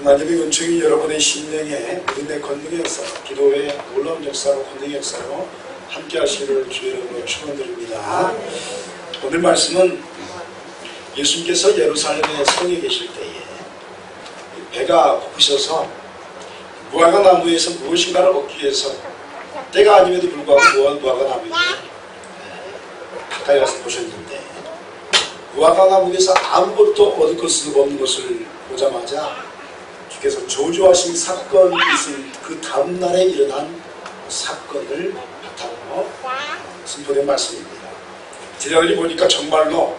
하나님의 은총이 여러분의 심령에 믿음의 권능의 역사, 기도의 놀라운 역사로 권능의 역사로 함께 하시기를 주의 이름으로 축원드립니다. 오늘 말씀은 예수님께서 예루살렘의 성에 계실 때에 배가 고프셔서 무화과 나무에서 무엇인가를 얻기 위해서 때가 아님에도 불구하고 무화과 나무에 가까이 가서 보셨는데 무화과 나무에서 아무것도 얻을 것은 없는 것을 보자마자 주께서 저주하신 사건이 있은 그 다음날에 일어난 사건을 바탕으로 선포된 말씀입니다. 제자들이 보니까 정말로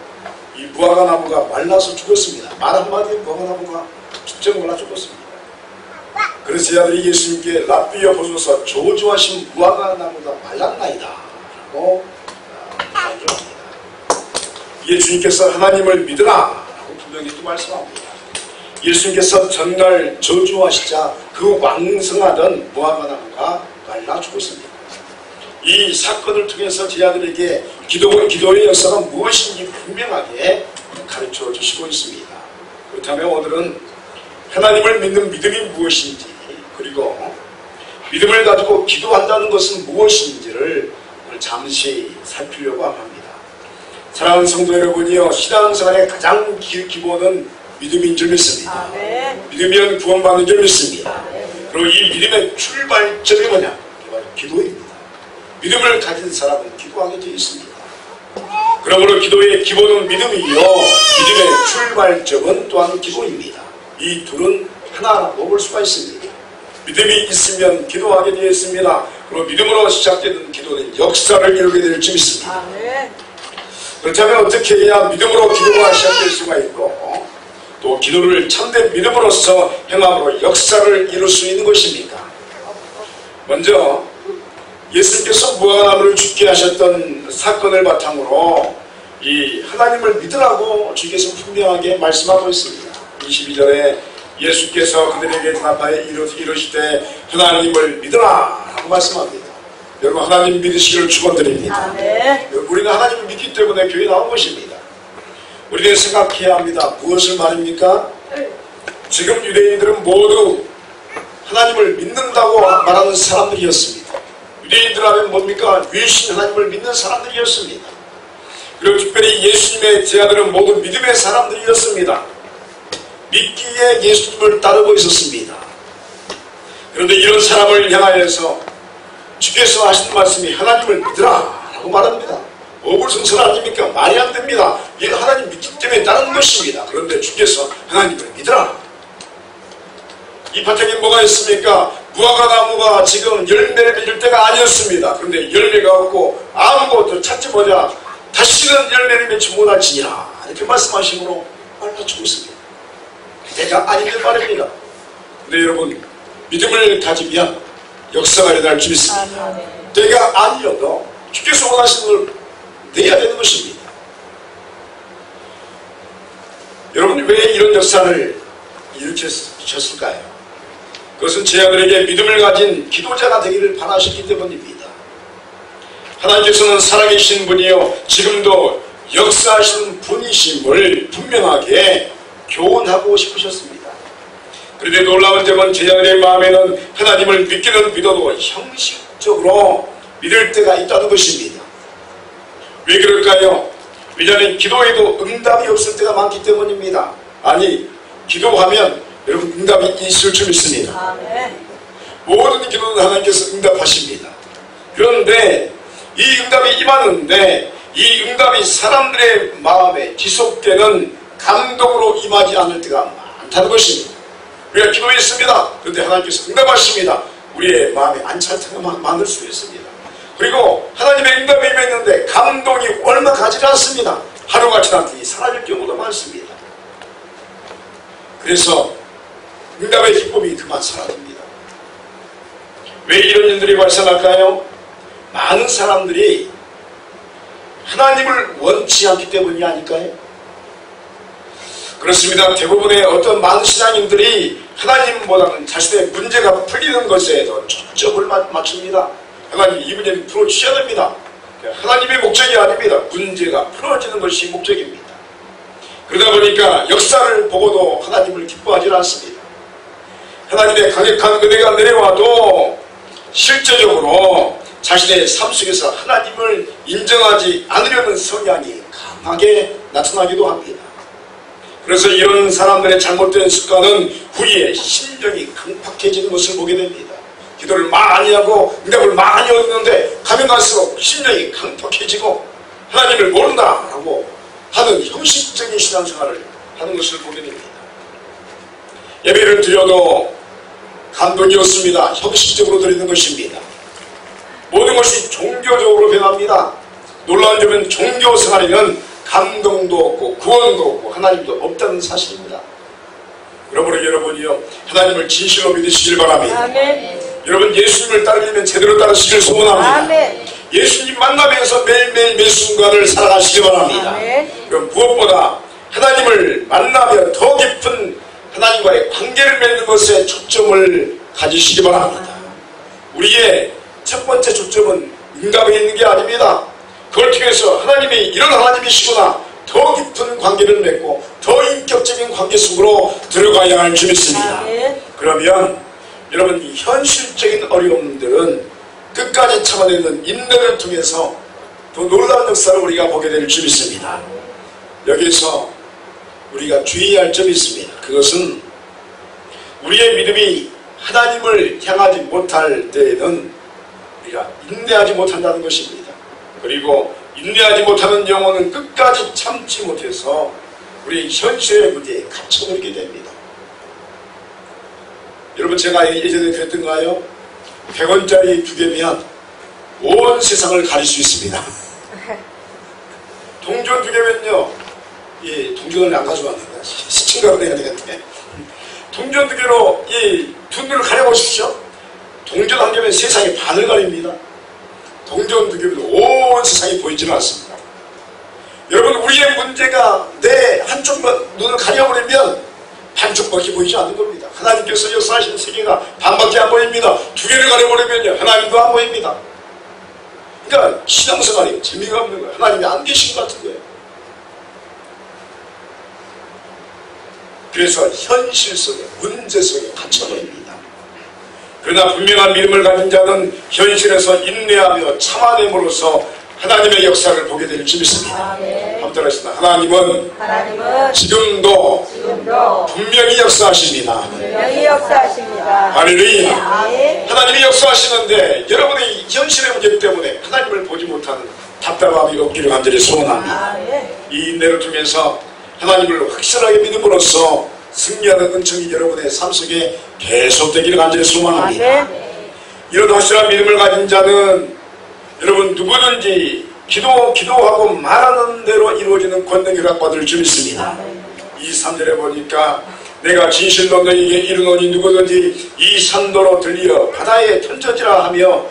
이 무화과 나무가 말라서 죽었습니다. 말 한마디에 무화과 나무가 죽지 몰라 죽었습니다. 그래서 제자들이 예수님께 랍비여 보소서 저주하신 무화과 나무가 말랐나이다 라고 말합니다. 이에 주님께서 하나님을 믿으라 라고 분명히 또 말씀합니다. 예수님께서 전날 저주하시자 그 왕성하던 무화과 나무가 말라 죽었습니다. 이 사건을 통해서 제자들에게 기도의 역사가 무엇인지 분명하게 가르쳐 주시고 있습니다. 그렇다면 오늘은 하나님을 믿는 믿음이 무엇인지, 그리고 믿음을 가지고 기도한다는 것은 무엇인지를 오늘 잠시 살피려고 합니다. 사랑하는 성도 여러분이요, 신앙생활의 가장 기본은 믿음인 줄 믿습니다. 믿으면 구원받는 줄 믿습니다. 그리고 이 믿음의 출발점이 뭐냐? 기도입니다. 믿음을 가진 사람은 기도하게 되어 있습니다. 그러므로 기도의 기본은 믿음이요, 믿음의 출발점은 또한 기도입니다. 이 둘은 하나라고 볼 수가 있습니다. 믿음이 있으면 기도하게 되어 있습니다. 그리고 믿음으로 시작되는 기도는 역사를 이루게 될 줄 믿습니다. 그렇다면 어떻게 해야 믿음으로 기도가 시작될 수가 있고 또 기도를 참된 믿음으로써 행함으로 역사를 이룰 수 있는 것입니까? 먼저 예수님께서 무화과나무를 죽게 하셨던 사건을 바탕으로 이 하나님을 믿으라고 주께서 분명하게 말씀하고 있습니다. 22절에 예수께서 그들에게 대답하여 이르시되 하나님을 믿으라 라고 말씀합니다. 여러분, 하나님 믿으시기를 축원드립니다. 우리는 하나님을 믿기 때문에 교회에 나온 것입니다. 우리는 생각해야 합니다. 무엇을 말입니까? 지금 유대인들은 모두 하나님을 믿는다고 말하는 사람들이었습니다. 유대인들 하면 뭡니까? 유일신 하나님을 믿는 사람들이었습니다. 그리고 특별히 예수님의 제자들은 모두 믿음의 사람들이었습니다. 믿기에 예수님을 따르고 있었습니다. 그런데 이런 사람을 향하여서 주께서 하시는 말씀이 하나님을 믿으라 라고 말합니다. 어불성설 아닙니까? 말이 안 됩니다. 이게 하나님 믿기 때문에 따르는 것입니다. 그런데 주께서 하나님을 믿으라. 이 밭에 뭐가 있습니까? 무화과 나무가 지금 열매를 맺을 때가 아니었습니다. 그런데 열매가 없고 아무것도 찾지 보자 다시는 열매를 맺지 못할지니라 이렇게 말씀하심으로 말라 죽었습니다. 때가 아닌데 말입니다. 근데 여러분, 믿음을 가지면 역사가 일어날 줄 있습니다. 때가 아니어도 주께서 원하시는 걸 내야 되는 것입니다. 여러분, 왜 이런 역사를 일으키셨을까요? 그것은 제자들에게 믿음을 가진 기도자가 되기를 바라셨기 때문입니다. 하나님께서는 살아계신 분이요 지금도 역사하시는 분이심을 분명하게 교훈하고 싶으셨습니다. 그런데 놀라운 점은 제자들의 마음에는 하나님을 믿기는 믿어도 형식적으로 믿을 때가 있다는 것입니다. 왜 그럴까요? 왜냐하면 기도에도 응답이 없을 때가 많기 때문입니다. 아니, 기도하면 여러분 응답이 있을 줄 믿습니다. 모든 기도는 하나님께서 응답하십니다. 그런데 이 응답이 임하는데 이 응답이 사람들의 마음에 지속되는 감동으로 임하지 않을 때가 많다는 것입니다. 우리가 기도했습니다. 그런데 하나님께서 응답하십니다. 우리의 마음에 안찰때가 많을 수 있습니다. 그리고 하나님의 응답이 임했는데 감동이 얼마 가지 않습니다. 하루가 지나더니 사라질 경우도 많습니다. 그래서 응답의 기쁨이 그만 사라집니다. 왜 이런 일들이 발생할까요? 많은 사람들이 하나님을 원치 않기 때문이 아닐까요? 그렇습니다. 대부분의 어떤 많은 신앙인들이 하나님보다는 자신의 문제가 풀리는 것에 더 초점을 맞춥니다. 하나님, 이 문제는 풀어주셔야 됩니다. 하나님의 목적이 아닙니다. 문제가 풀어지는 것이 목적입니다. 그러다 보니까 역사를 보고도 하나님을 기뻐하지 않습니다. 하나님의 강력한 은혜가 내려와도 실제적으로 자신의 삶 속에서 하나님을 인정하지 않으려는 성향이 강하게 나타나기도 합니다. 그래서 이런 사람들의 잘못된 습관은 후에 심령이 강팍해지는 것을 보게 됩니다. 기도를 많이 하고 응답을 많이 얻는데 가면 갈수록 심령이 강팍해지고 하나님을 모른다라고 하는 형식적인 신앙생활을 하는 것을 보게 됩니다. 예배를 드려도 감동이 없습니다. 형식적으로 드리는 것입니다. 모든 것이 종교적으로 변합니다. 놀라운 점은 종교 생활에는 감동도 없고 구원도 없고 하나님도 없다는 사실입니다. 여러분이요 하나님을 진실로 믿으시길 바랍니다. 아멘. 여러분 예수님을 따르려면 제대로 따르시길 소원합니다. 아멘. 예수님 만나면서 매일매일 매 순간을 살아가시기 바랍니다. 그럼 무엇보다 하나님을 만나며 더 깊은 하나님과의 관계를 맺는 것에 초점을 가지시기 바랍니다. 우리의 첫 번째 초점은 응답에 있는 게 아닙니다. 그걸 통해서 하나님이 이런 하나님이시구나 더 깊은 관계를 맺고 더 인격적인 관계 속으로 들어가야 할 줄 믿습니다. 그러면 여러분 이 현실적인 어려움들은 끝까지 참아내는 인내를 통해서 더 놀라운 역사를 우리가 보게 될 줄 믿습니다. 여기서 우리가 주의해야 할 점이 있습니다. 그것은 우리의 믿음이 하나님을 향하지 못할 때에는 우리가 인내하지 못한다는 것입니다. 그리고 인내하지 못하는 영혼은 끝까지 참지 못해서 우리 현실의 문제에 갇혀버리게 됩니다. 여러분 제가 예전에 그랬던가요? 100원짜리 2개면 온 세상을 가릴 수 있습니다. 동전 2개면요 이 동전을 안 가져왔는데 시청각을 해야 되겠네. 동전 2개로 이 두 눈을 가려보십시오. 동전 1개면 세상의 반을 가립니다. 동전 2개면 온 세상이 보이지는 않습니다. 여러분 우리의 문제가 내 한쪽만 눈을 가려버리면 반쪽밖에 보이지 않는 겁니다. 하나님께서 역사하신 세계가 반밖에 안 보입니다. 2개를 가려버리면 하나님도 안 보입니다. 그러니까 신앙생활이 재미가 없는 거예요. 하나님이 안 계신 것 같은 거예요. 그래서 현실 속에 문제 속에 갇혀버립니다. 그러나 분명한 믿음을 가진 자는 현실에서 인내하며 참아냄으로써 하나님의 역사를 보게 될 줄 믿습니다. 한번 따라하겠습니다. 하나님은 지금도 분명히 역사하십니다. 할렐루야. 하나님이 역사하시는데 여러분의 현실의 문제 때문에 하나님을 보지 못하는 답답함이 없기를 간절히 소원합니다. 이 인내를 통해서 하나님을 확실하게 믿음으로써 승리하는 은총이 여러분의 삶 속에 계속되기를 간절히 소원합니다. 이런 확실한 믿음을 가진 자는 여러분 누구든지 기도하고 말하는 대로 이루어지는 권능을 허락받을 줄 믿습니다. 이 3절에 보니까 내가 진실로 너에게 이르노니 누구든지 이 산도로 들리어 바다에 던져지라 하며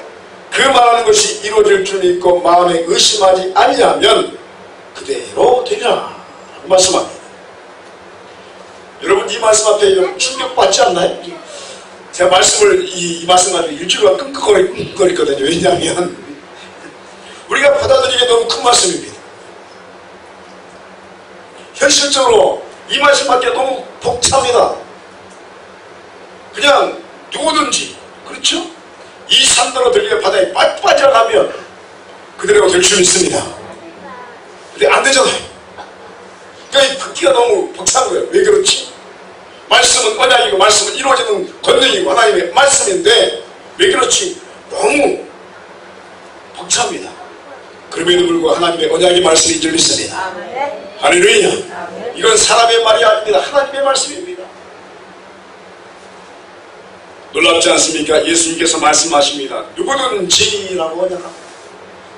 그 말하는 것이 이루어질 줄 믿고 마음에 의심하지 아니하면 그대로 되리라 라고 말씀합니다. 여러분 이 말씀 앞에 충격받지 않나요? 제가 말씀을 이 말씀 가지고 일주일간 끙끙거리거든요. 왜냐하면 우리가 받아들이기 너무 큰 말씀입니다. 현실적으로 이 말씀밖에 너무 벅찹니다. 그냥 누구든지 그렇죠? 이 산도로 들려 바다에 빠져가면 그대로 될 줄 믿습니다. 근데 안 되잖아요. 그러니까 이 듣기가 너무 벅찬 거예요. 왜 그렇지? 말씀은 언약이고 말씀은 이루어지는 권능이고 하나님의 말씀인데 왜 그렇지? 너무 벅찹니다. 그럼에도 불구하고 하나님의 언약의 말씀인 줄 믿습니다. 할렐루야. 이건 사람의 말이 아닙니다. 하나님의 말씀입니다. 놀랍지 않습니까? 예수님께서 말씀하십니다. 누구든지라고 하냐?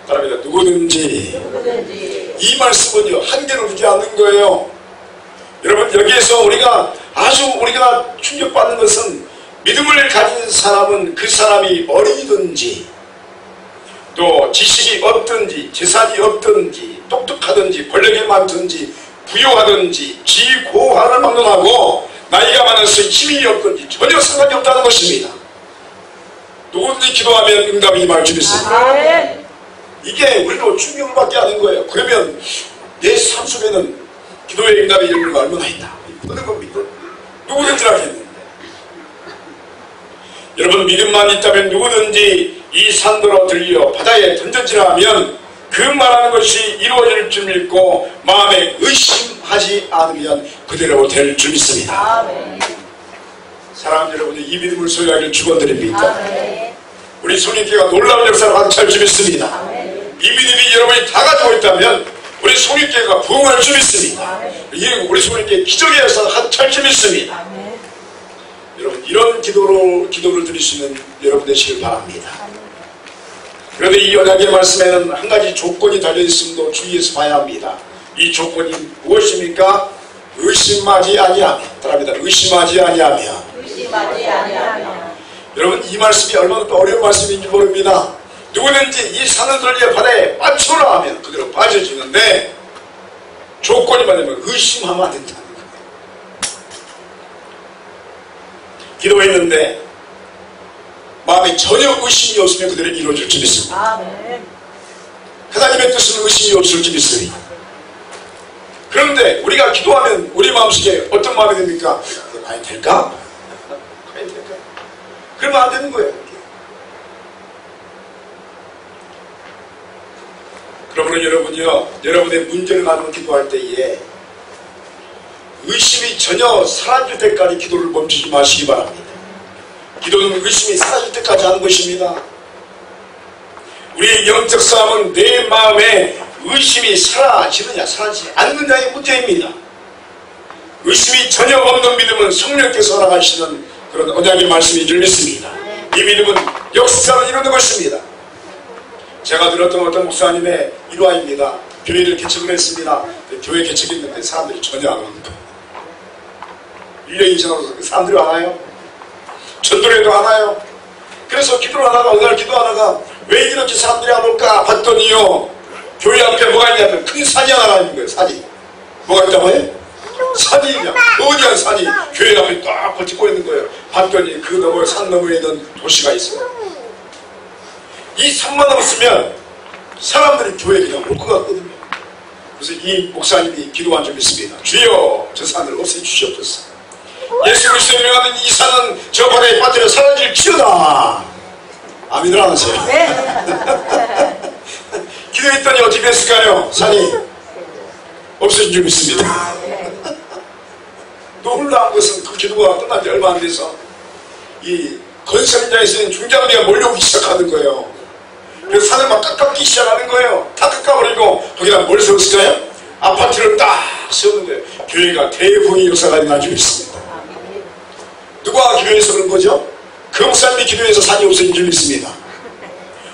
따라합니다. 누구든지. 이 말씀은요 한계를 두지 않는 거예요. 여러분 여기에서 우리가 충격받는 것은 믿음을 가진 사람은 그 사람이 어리든지 또 지식이 없든지 재산이 없든지 똑똑하든지 권력이 많든지 부유하든지 지고하를 막론하고 나이가 많아서 힘이 없든지 전혀 상관이 없다는 것입니다. 누구든지 기도하면 응답이 임할 줄 믿습니다. 이게 우리도 충격을 받게 하는 거예요. 그러면 내 삶 속에는 기도의 응답이 이루는 거 얼마나 있나? 어느 겁니까? 누구든지 하겠는데 여러분 믿음만 있다면 누구든지 이 산더러 들려 바다에 던져지라 하면 그 말하는 것이 이루어질 줄 믿고 마음에 의심하지 않으면 그대로 될 줄 믿습니다. 아멘. 사랑하는 여러분, 이 믿음을 소유하기를 축원드립니다. 아멘. 우리 성령교회가 놀라운 역사를 감찰 줄 믿습니다. 아멘. 이 믿음이 여러분이 다 가지고 있다면 우리 성령교회가 부흥할 줄 믿습니다. 우리 성령교회 기적의 역사를 감찰 줄 믿습니다. 아멘. 여러분 이런 기도를 드리시는 여러분 되시길 바랍니다. 그런데 이 언약의 말씀에는 한 가지 조건이 달려있음도 주의해서 봐야 합니다. 이 조건이 무엇입니까? 의심하지 아니하며. 따라합니다. 의심하지 아니하며. 의심하지 아니하며. 여러분 이 말씀이 얼마나 또 어려운 말씀인지 모릅니다. 누구든지 이 산을 돌려 바다에 빠져라 하면 그대로 빠져지는데 조건이 뭐냐면 의심하면 안 된다는 거예요. 기도했는데 마음에 전혀 의심이 없으면 그대로 이루어질 줄 믿습니다. 아멘. 하나님의 뜻은 의심이 없을 줄 믿습니다. 그런데 우리가 기도하면 우리 마음속에 어떤 마음이 됩니까? 이게 과연 될까? 과연 될까? 그러면 안 되는 거예요. 그러므로 여러분이요, 여러분의 문제를 가지고 기도할 때에 의심이 전혀 사라질 때까지 기도를 멈추지 마시기 바랍니다. 기도는 의심이 사라질 때까지 하는 것입니다. 우리의 영적 싸움은 내 마음에 의심이 사라지느냐 사라지지 않느냐의 문제입니다. 의심이 전혀 없는 믿음은 성령께서 허락하시는 그런 언약의 말씀인 줄 믿습니다. 이 믿음은 역사를 이루는 것입니다. 제가 들었던 어떤 목사님의 일화입니다. 교회를 개척을 했습니다. 교회 개척했는데 사람들이 전혀 안 옵니다. 1년 이상으로 사람들이 안 와요. 전도회도 안 와요. 그래서 기도를 하다가 어느 날 기도하다가 왜 이렇게 사람들이 안 올까 봤더니요, 교회 앞에 뭐가 있냐면 큰 산이 하나 있는 거예요. 산이 뭐가 있다고 해요? 산이 그냥 어디한 산이 교회 앞에 딱 버티고 있는 거예요. 봤더니 그 너머에 산 너머에 있는 도시가 있어요. 이 산만 없으면 사람들이 교회에 그냥 올 것 같거든요. 그래서 이 목사님이 기도한 적이 있습니다. 주여 저 산을 없애주시옵소서. 예수 그리스도를 명하는 이 산은 저 바다에 빠뜨려 사라질지어다. 아멘을 안 하세요? 네. 기도했더니 어떻게 됐을까요? 산이 없어진 줄 믿습니다. 놀라운 것은 그 기도가 끝난 지 얼마 안 돼서 이 건설 현장에서 중장비가 몰려오기 시작하는 거예요. 그래서 산을 막 깎기 시작하는 거예요. 다 깎아버리고 거기다 뭘 세웠을까요? 아파트를 딱 세우는 거예요. 교회가 대부흥의 역사가 일어난 줄 믿습니다. 누가 기도해서 그런 거죠? 그 목사님이 기도해서 산이 없어진 줄 믿습니다.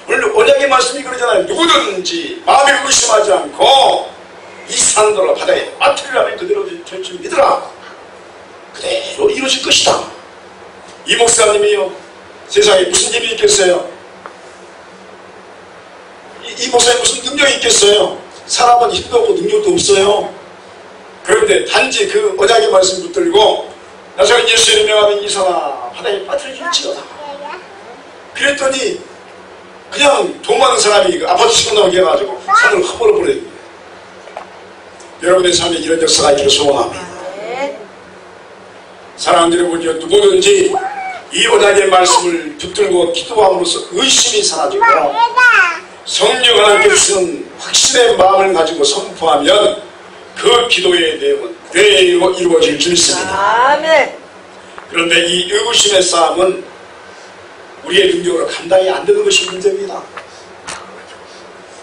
오늘 언약의 말씀이 그러잖아요. 누구든지 마음에 의심하지 않고 이 산더러 바다에 빠뜨리라면 그대로 될 줄 믿으라. 그대로 이루어질 것이다. 이 목사님이요, 세상에 무슨 일이 있겠어요? 이 목사님 무슨 능력이 있겠어요? 사람은 힘도 없고 능력도 없어요. 그런데 단지 그 언약의 말씀 붙들고 나중에 예수의 명하는 이 사람 바다에 빠뜨려질지어다. 그랬더니 그냥 돈 많은 사람이 아파트 치고 나오게 해가지고 산을 허물어 버려요. 여러분의 삶에 이런 역사가 있기를 소원합니다. 사랑하는 여러분이요, 누구든지 이 언약의 말씀을 붙들고 기도함으로써 의심이 사라지고 성령 하나님께 주시는 확신의 마음을 가지고 선포하면 그 기도의 내용은 그대로 이루어질 줄 믿습니다. 아멘. 그런데 이 의구심의 싸움은 우리의 능력으로 감당이 안 되는 것이 문제입니다.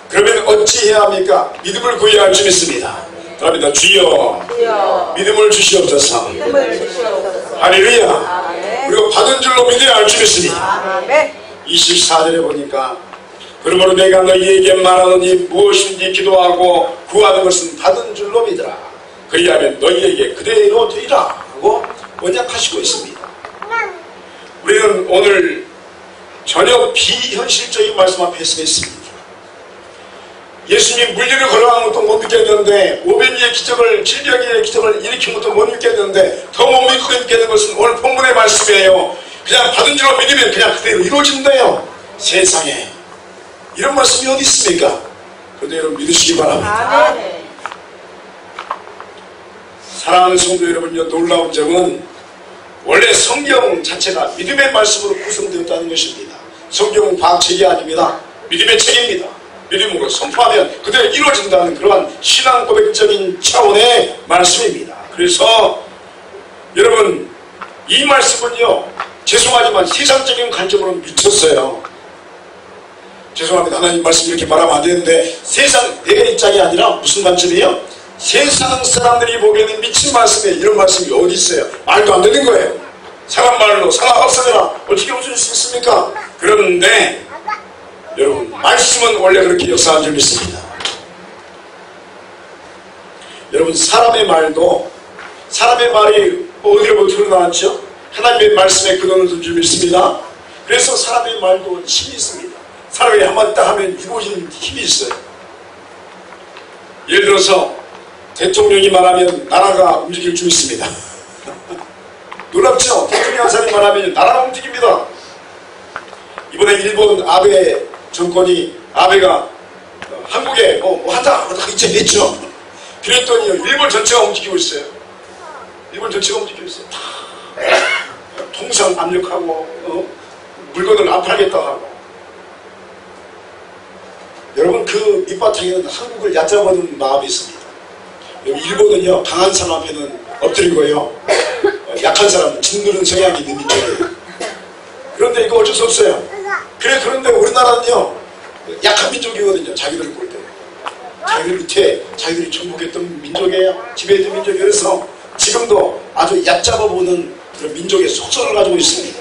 그러면 어찌해야 합니까? 믿음을 구해야 할 줄 믿습니다. 그럽니다. 주여 믿음을 주시옵소서. 할렐루야. 아멘. 그리고 받은 줄로 믿어야 할 줄 믿습니다. 아멘. 24절에 보니까 그러므로 내가 너희에게 말하노니 무엇인지 기도하고 구하는 것은 받은 줄로 믿으라. 그리하면 너희에게 그대로 되리라 하고 언약하시고 있습니다. 우리는 오늘 전혀 비현실적인 말씀 앞에 서 있습니다. 예수님 물리를 걸어가는 것도 못 믿겠는데 500일의 기적을 700일의 기적을 일으킨 것도 못 믿겠는데 더 못 믿겠는 것은 오늘 본문의 말씀이에요. 그냥 받은 줄로 믿으면 그냥 그대로 이루어진대요. 세상에 이런 말씀이 어디 있습니까? 그대로 믿으시기 바랍니다. 아멘. 사랑하는 성도 여러분요, 놀라운 점은 원래 성경 자체가 믿음의 말씀으로 구성되었다는 것입니다. 성경은 과학책이 아닙니다. 믿음의 책입니다. 믿음으로 선포하면 그대로 이루어진다는 그러한 신앙 고백적인 차원의 말씀입니다. 그래서 여러분 이 말씀은요, 죄송하지만 세상적인 관점으로 미쳤어요. 죄송합니다. 하나님 말씀 이렇게 말하면 안 되는데, 세상 내 입장이 아니라 무슨 관점이에요? 세상 사람들이 보기에는 미친 말씀에 이런 말씀이 어디 있어요? 말도 안 되는 거예요. 사람 말로 사람 없어져라 어떻게 없어질 수 있습니까? 그런데 여러분 말씀은 원래 그렇게 역사한 줄 믿습니다. 여러분 사람의 말도, 사람의 말이 어디로부터 흘러나왔죠? 하나님의 말씀에 근원을 둔 줄 믿습니다. 그래서 사람의 말도 힘이 있습니다. 사람이 한마디 딱 하면 이루어지는 힘이 있어요. 예를 들어서 대통령이 말하면 나라가 움직일 줄 있습니다. 놀랍죠? 대통령 한 사람이 말하면 나라가 움직입니다. 이번에 일본 아베 정권이, 아베가 한국에 뭐 하다 했죠. 그랬더니 일본 전체가 움직이고 있어요. 일본 전체가 움직이고 있어요. 통상 압력하고 물건을 안 팔겠다 하고. 여러분 그 밑바탕에는 한국을 얕잡아둔 마음이 있습니다. 일본은요, 강한 사람 앞에는 엎드리고요, 약한 사람은 짓누르는 성향이 있는 민족이에요. 그런데 이거 어쩔 수 없어요. 그런데 우리나라는요, 약한 민족이거든요. 자기들 볼 때. 자기들 밑에 자기들이 정복했던 민족이에요. 지배했던 민족이에요. 그래서 지금도 아주 얕잡아보는 그런 민족의 속성을 가지고 있습니다.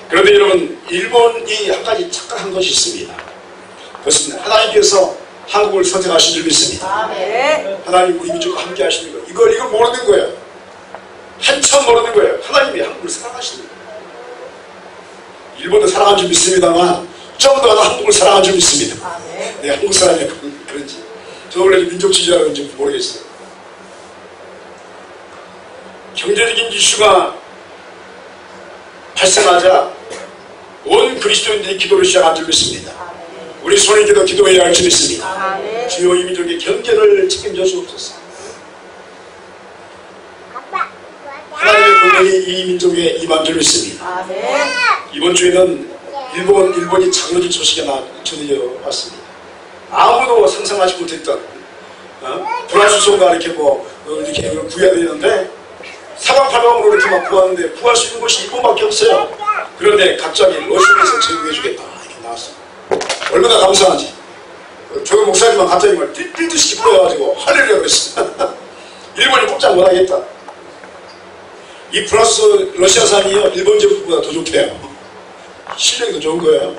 그런데 여러분, 일본이 한 가지 착각한 것이 있습니다. 그것은 하나님께서 한국을 선택하신 줄 믿습니다. 하나님 우리 민족과 함께 하시는 거예요. 이걸 모르는 거예요. 한참 모르는 거예요. 하나님이 한국을 사랑하시는 거예요. 일본도 사랑한 줄 믿습니다만 좀 더 한국을 사랑한 줄 믿습니다. 내가 한국 사람이 그런지. 저 원래 민족주의자가 그런지 모르겠어요. 경제적인 이슈가 발생하자 온 그리스도인들이 기도를 시작한 줄 믿습니다. 우리 손을 기도해야 할 줄 믿습니다. 주여 이 민족의 경제를 책임져 주옵소서. 하나님의 권능이 이 민족에 임한 줄 믿습니다. 이번 주에는 일본이 장로직 소식이 전해져왔습니다. 아무도 상상하지 못했던 불화수소가 이렇게 이렇게 구해야 되는데 사방팔방으로 이렇게 막 구하는데 구할 수 있는 곳이 일본밖에 없어요. 그런데 갑자기 러시아에서 제공해주겠다 이렇게 나왔어요. 얼마나 감사하지. 조교 목사님만 갑자기 막 뛸듯이 풀어가지고 할렐루야 그랬어. 일본이 꼼짝 못하겠다. 이 플러스 러시아산이요, 일본 제품보다 더 좋대요. 실력이 더 좋은 거예요.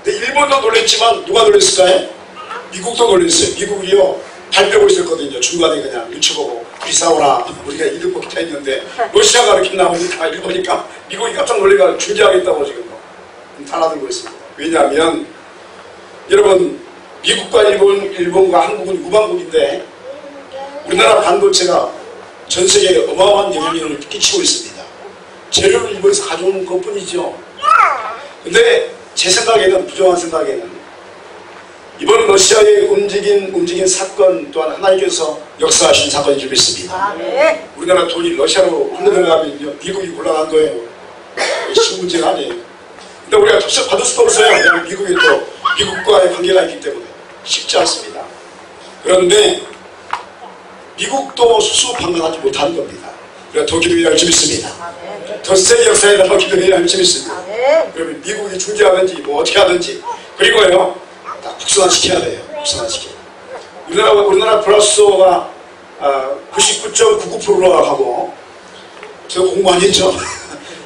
근데 일본도 놀랬지만 누가 놀랬을까요? 미국도 놀랬어요. 미국이요, 발표하고 있었거든요. 중간에 그냥 눈쳐보고 우리 싸우라, 우리가 이득 먹겠다 했는데 러시아가 이렇게 나오니까 일본이니까 미국이 깜짝 놀래가 중재하겠다고 지금 달아들고 있습니다. 왜냐하면 여러분, 미국과 일본과 한국은 우방국인데 우리나라 반도체가 전 세계에 어마어마한 영향력을 끼치고 있습니다. 재료를 일본에서 가져오는 것뿐이죠. 근데 제 생각에는, 부정한 생각에는 이번 러시아에 움직인 사건 또한 하나님께서 역사하신 사건인 줄 믿습니다. 우리나라 돈이 러시아로 흘러들어가면 미국이 곤란한 거예요. 쉬운 문제가 아니에요. 근데 우리가 직접 받을 수도 없어요. 왜냐하면 미국이 또 미국과의 관계가 있기 때문에 쉽지 않습니다. 그런데 미국도 수수방관하지 못하는 겁니다. 우리가 더 기도해야 할 줄 믿습니다. 더 세계 역사에다 더 기도해야 할 줄 믿습니다. 그러면 미국이 중재하든지 뭐 어떻게 하든지, 그리고요 다 국산화시켜야 돼요. 국산화시켜야 돼요. 우리나라 플러스가 99.99%로 하고, 제가 공부 많이 했죠.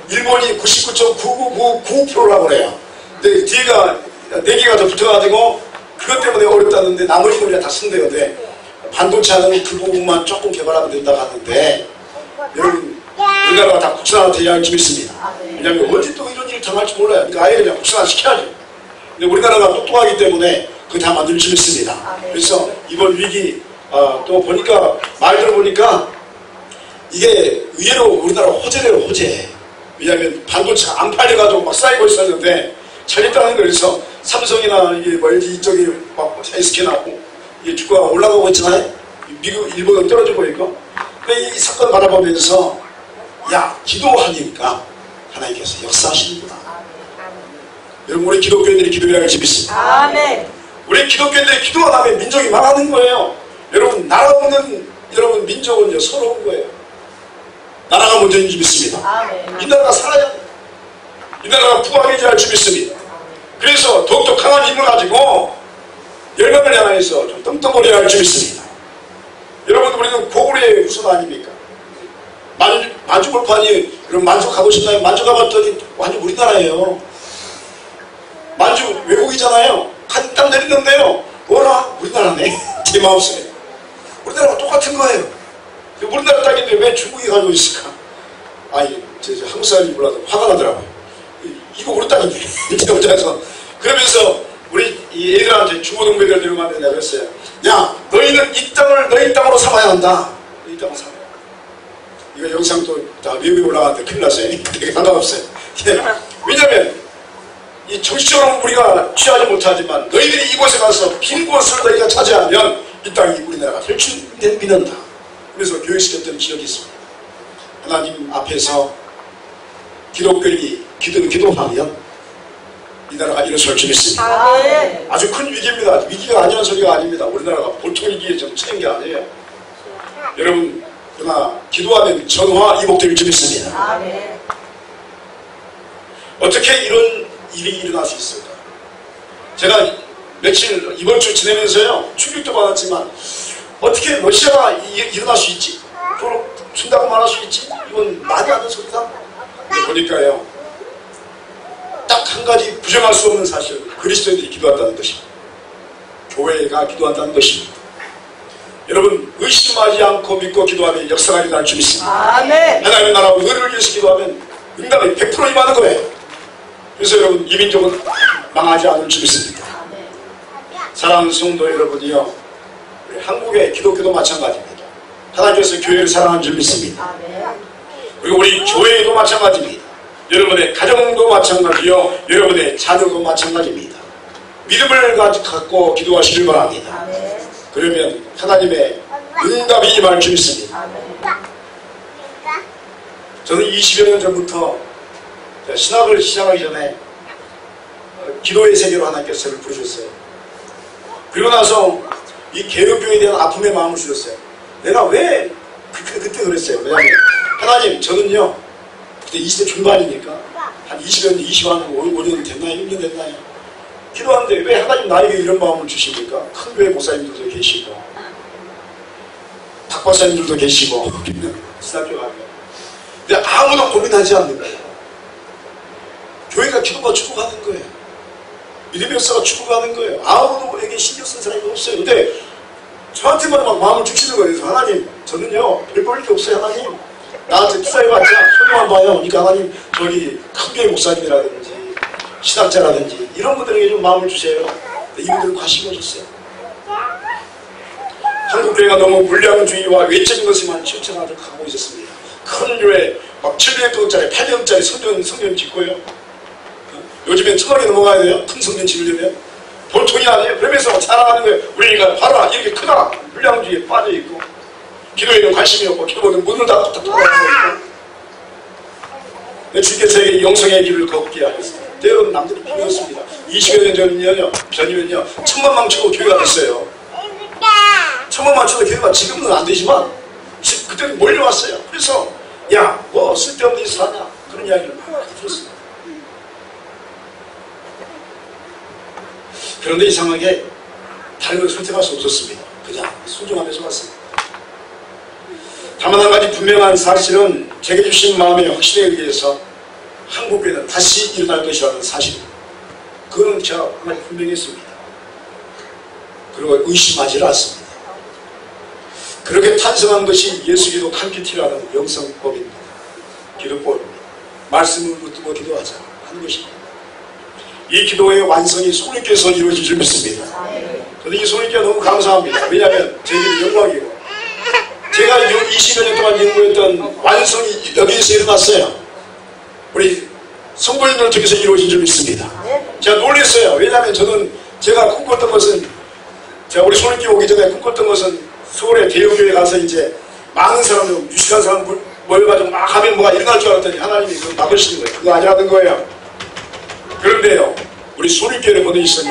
일본이 99.9999%라고 그래요. 근데 뒤가 4개가 더 붙어가지고 그것 때문에 어렵다는데 나머지 우리가 다 쓴대요. 근데 반도체는 그 부분만 조금 개발하면 된다고 하는데, 여러분 우리나라가 다 국산화 돼야 할 줄 믿습니다. 왜냐하면 언제 또 이런 일을 당할지 몰라요. 그러니까 아예 그냥 국산화 시켜야죠. 근데 우리나라가 똑똑하기 때문에 그거 다 만들 줄 믿습니다. 그래서 이번 위기 또 보니까, 말 들어보니까 이게 의외로 우리나라 호재래요, 호재. 왜냐하면 반도체가 안 팔려가지고 막 쌓이고 있었는데 잘 있다는 거. 그래서 삼성이나 이게 LG 이쪽이 막 SK 나고 이게 주가가 올라가고 있잖아요. 미국, 일본은 떨어지고 있고. 근데 이 사건 바라보면서 야, 기도하니까 하나님께서 역사하시는구나. 여러분, 우리 기독교인들이 기도해야 할 집이 있습니다. 아멘. 우리 기독교인들이 기도하다 보면 민족이 망하는 거예요. 여러분, 나라 없는 여러분 민족은 서러운 거예요. 나라가 먼저인 줄 믿습니다. 아멘. 이 나라가 살아야 돼요. 이 나라가 부강해져야 할 줄 믿습니다. 그래서 더욱더 강한 힘을 가지고 열방을 향해서 좀 떵떵거려야 할 줄 믿습니다. 여러분, 우리는 고구려의 후손 아닙니까? 만주골판이 여러분 만주 가보셨나요? 만주 가봤더니 완전 우리나라예요. 만주 외국이잖아요. 한 땅 내리는데요. 뭐라? 우리나라네. 제 마음속에. 우리나라가 똑같은 거예요. 우리나라 땅인데 왜 중국이 가지고 있을까? 아니, 한국 사람이 몰라도 화가 나더라고요. 이거 우리 땅인데. 제 혼자서. 그러면서 우리 이 애들한테 중고등부애들 데려가면 내가 그랬어요. 야, 너희는 이 땅을 너희 땅으로 삼아야 한다. 너희 땅을 삼아야 한다. 이거 영상도 다 미국에 올라가는데 큰일 났어요. 되게 상관없어요. 왜냐면 이 정치적으로 우리가 취하지 못하지만 너희들이 이곳에 가서 빈 곳을 너희가 차지하면 이 땅이 우리나라가 될 줄 믿는다. 그래서 교육시켰던 기억이 있습니다. 하나님 앞에서 기독교인이 기도하면 이 나라가 일어설 줄 믿습니다. 아주 큰 위기입니다. 위기가 아니라는 소리가 아닙니다. 우리나라가 보통 위기에 좀 처한 게 아니에요. 여러분, 그러나 기도하면 전화 이복될 줄 믿습니다. 어떻게 이런 일이 일어날 수 있을까? 제가 며칠 이번 주 지내면서요 충격도 받았지만 어떻게 러시아가 일어날 수 있지? 또 준다고 말할 수 있지? 이건 말이 안 되는 소리다. 보니까요 딱 한 가지 부정할 수 없는 사실, 그리스도인들이 기도한다는 것입니다. 교회가 기도한다는 것입니다. 여러분, 의심하지 않고 믿고 기도하면 역사가 일어날 줄 믿습니다. 아멘. 하나님의 나라와 의를 위해서 기도하면 응답이 100% 임하는 거예요. 그래서 여러분, 이 민족은 망하지 않을 줄 믿습니다. 사랑하는 성도 여러분이요, 우리 한국의 기독교도 마찬가지입니다. 하나님께서 교회를 사랑하는 줄 믿습니다. 그리고 우리 교회도 마찬가지입니다. 여러분의 가정도 마찬가지요, 여러분의 자녀도 마찬가지입니다. 믿음을 갖고 기도하시길 바랍니다. 그러면 하나님의 응답이 임할 줄 믿습니다. 저는 20여 년 전부터 신학을 시작하기 전에 기도의 세계로 하나님께서 저를 부르셨어요. 그리고 나서 이 개혁교회에 대한 아픔의 마음을 주셨어요. 내가 왜 그때 그랬어요. 왜냐하면 하나님, 저는요 그때 20대 중반이니까 한 20년, 25년 됐나요? 1년 됐나요? 기도하는데 왜 하나님 나에게 이런 마음을 주십니까? 큰 교회 목사님들도 계시고 박 박사님들도 계시고 신학교 가면 근데 아무도 고민하지 않는 거예요. 교회가 기도가 죽어가는 거예요. 믿음의 역사가 죽어가는 거예요. 아무도에게 신경 쓴 사람이 없어요. 근데 저한테만 막 마음을 주시는 거예요. 그래서 하나님, 저는요 별 볼 게 없어요. 하나님, 나한테 투자해봤자 소중한 봐요. 그러니까 하나님, 저기 큰 교회 목사님이라든지 신학자라든지 이런 분들에게 좀 마음을 주세요. 이분들은 관심이 없었어요. 한국 교회가 너무 물량주의와 외적인 것에만 치우쳐가고 있었습니다. 큰 교회 막 700억짜리 800억짜리 성전 짓고요. 요즘엔 1000억이 넘어가야 돼요. 큰 성전 지으려면 보통이 아니에요. 그러면서 자랑하는 거예요. 우리가 봐라, 이렇게 크다. 물량주의에 빠져있고 기도에는 관심이 없고 기도는 문을 닫고 돌아가는 거예요. 주께서 저에게 영성의 길을 걷게 하셨습니다. 여러분, 남들이 비웃었습니다. 20여 년 전이면요 1000만 망치고 교회가 됐어요. 1000만 망치도 교회가 지금은 안 되지만 그때는 몰려왔어요. 그래서 야, 뭐 쓸데없는 짓을 하냐, 그런 이야기를 많이 들었어요. 그런데 이상하게 다른 걸 선택할 수 없었습니다. 그냥 순종하면서 왔습니다. 다만 한 가지 분명한 사실은 제게 주신 마음의 확신에 의해서 한국교회는 다시 일어날 것이라는 사실입니다. 그거는 제가 한 가지 분명히 했습니다. 그리고 의심하지 않습니다. 그렇게 탄생한 것이 예수기도 칸큐티라는 영성법입니다. 기도법입니다. 말씀을 붙들고 기도하자 하는 것입니다. 이 기도의 완성이 손님께서 이루어질 줄 믿습니다. 그런데 이 손님께 너무 감사합니다. 왜냐하면 저에게는 영광이고 제가 20여 년 동안 연구했던 완성이 여기에서 일어났어요. 우리 성도님들 통해서 이루어진 줄 믿습니다. 제가 놀랐어요. 왜냐하면 저는 제가 꿈꿨던 것은, 제가 우리 손님께 오기 전에 꿈꿨던 것은 서울의 대형교회 가서 이제 많은 사람들, 유식한 사람 모여가지고 막 하면 뭐가 일어날 줄 알았더니 하나님이 그거 막으시는 거예요. 그거 아니라는 거예요. 그런데요, 우리 손익교회를 보내주시니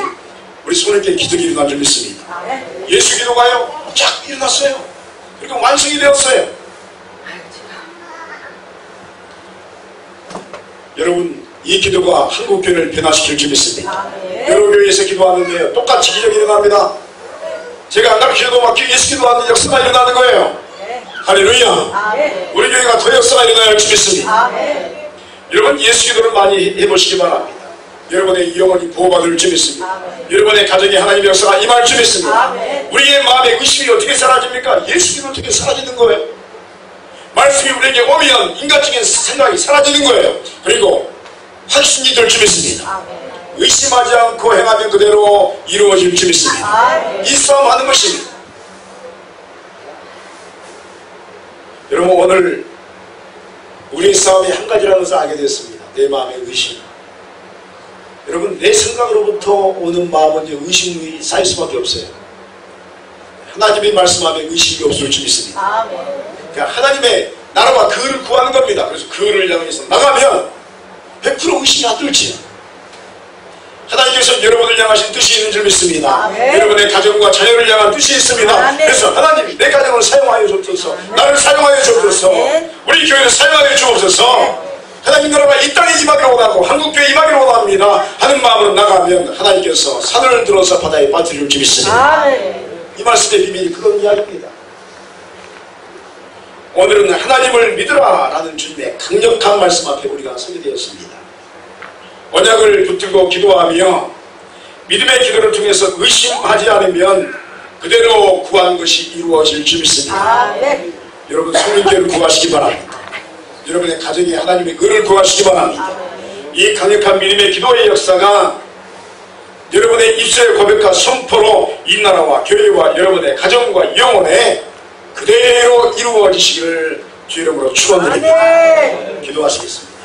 우리 손익교회 기적이 일어난 줄 믿습니다. 예수 기도가요 쫙 일어났어요. 그리고 완성이 되었어요. 여러분, 이 기도가 한국교회를 변화시킬 줄 믿습니다. 여러 교회에서 기도하는데요 똑같이 기적이 일어납니다. 제가 안 가르쳐도 막 예수 기도하는 역사가 일어나는 거예요. 할렐루야. 우리 교회가 더 역사가 일어나야 할 줄 믿습니다. 여러분, 예수 기도를 많이 해보시기 바랍니다. 여러분의 영혼이 보호받을 줄 믿습니다. 여러분의 가정에 하나님의 역사가 임할 줄 믿습니다. 우리의 마음의 의심이 어떻게 사라집니까? 예수 기도 어떻게 사라지는 거예요? 말씀이 우리에게 오면 인간적인 생각이 사라지는 거예요. 그리고 확신이 될 줄 믿습니다. 의심하지 않고 행하면 그대로 이루어질 줄 믿습니다. 이 싸움 하는 것입니다. 여러분, 오늘 우리의 싸움이 한 가지라는 것을 알게 되었습니다. 내 마음의 의심. 여러분, 내 생각으로부터 오는 마음은 의심이 쌓일 수밖에 없어요. 하나님이 말씀하면 의심이 없을 줄 믿습니다. 그러니까 하나님의 나라와 그를 구하는 겁니다. 그래서 그를 향해서 나가면 100% 의심이 안 들지. 하나님께서 여러분을 향하신 뜻이 있는 줄 믿습니다. 여러분의 가정과 자녀를 향한 뜻이 있습니다. 그래서 하나님, 내 가정을 사용하여 주옵소서. 나를 사용하여 주옵소서. 우리 교회를 사용하여 주옵소서. 하나님 나라가 이 땅에 임하기를 원하고 한국교회에 임하기를 원합니다 하는 마음으로 나가면 하나님께서 산을 들어서 바다에 빠뜨릴 줄 믿습니다. 이 말씀의 비밀이 그런 이야기입니다. 오늘은 하나님을 믿으라 라는 주님의 강력한 말씀 앞에 우리가 서게 되었습니다. 언약을 붙들고 기도하며 믿음의 기도를 통해서 의심하지 않으면 그대로 구한 것이 이루어질 줄 믿습니다. 여러분, 성령께를 구하시기 바랍니다. 여러분의 가정에 하나님의 은혜를 구하시기 바랍니다. 이 강력한 믿음의 기도의 역사가 여러분의 입술에 고백한 선포로 이 나라와 교회와 여러분의 가정과 영혼에 그대로 이루어지시기를 주 이름으로 축원드립니다. 기도하시겠습니다.